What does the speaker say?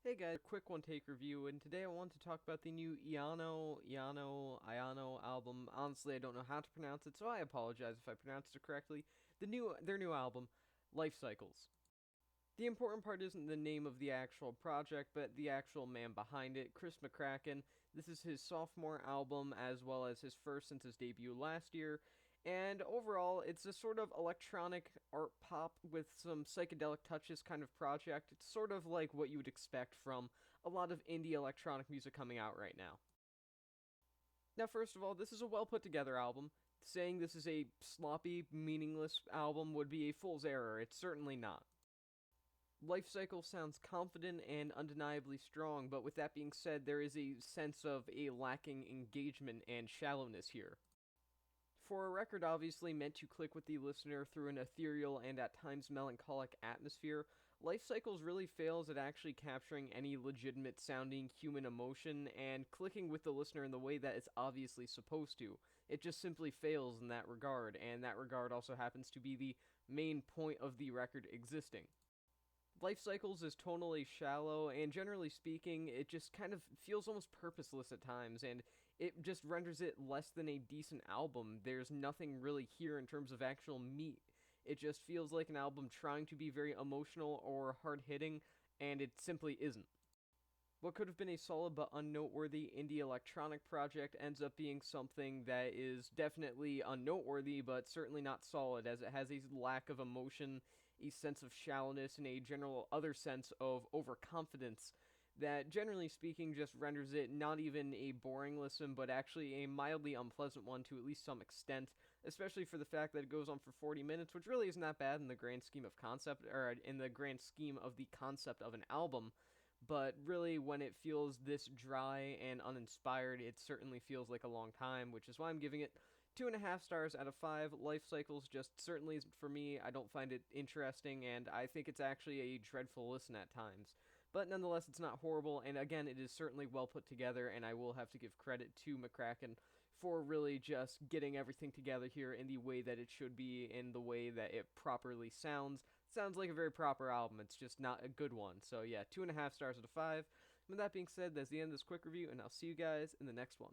Hey guys, quick one take review, and today I want to talk about the new iANO album. Honestly, I don't know how to pronounce it, so I apologize if I pronounced it correctly. Their new album, Life Cycles. The important part isn't the name of the actual project, but the actual man behind it, Chris McCracken. This is his sophomore album, as well as his first since his debut last year. And overall, it's a sort of electronic art pop with some psychedelic touches kind of project. It's sort of like what you would expect from a lot of indie electronic music coming out right now. Now, first of all, this is a well put together album. Saying this is a sloppy, meaningless album would be a fool's error. It's certainly not. Life Cycle sounds confident and undeniably strong, but with that being said, there is a sense of a lacking engagement and shallowness here. For a record obviously meant to click with the listener through an ethereal and at times melancholic atmosphere, Life Cycles really fails at actually capturing any legitimate sounding human emotion and clicking with the listener in the way that it's obviously supposed to. It just simply fails in that regard, and that regard also happens to be the main point of the record existing. Life Cycles is tonally shallow, and generally speaking, it just kind of feels almost purposeless at times, and it just renders it less than a decent album. There's nothing really here in terms of actual meat. It just feels like an album trying to be very emotional or hard hitting, and it simply isn't. What could have been a solid but unnoteworthy indie electronic project ends up being something that is definitely unnoteworthy, but certainly not solid, as it has a lack of emotion, a sense of shallowness, and a general other sense of overconfidence that, generally speaking, just renders it not even a boring listen, but actually a mildly unpleasant one to at least some extent, especially for the fact that it goes on for 40 minutes, which really isn't that bad in the grand scheme of concept, or in the grand scheme of the concept of an album. But really, when it feels this dry and uninspired, it certainly feels like a long time, which is why I'm giving it 2.5 stars out of 5. Life Cycles just certainly isn't for me. I don't find it interesting, and I think it's actually a dreadful listen at times. But nonetheless, it's not horrible, and again, it is certainly well put together, and I will have to give credit to McCracken for really just getting everything together here in the way that it should be, in the way that it properly sounds. Sounds like a very proper album, it's just not a good one. So yeah, 2.5 stars out of 5. With that being said, that's the end of this quick review, and I'll see you guys in the next one.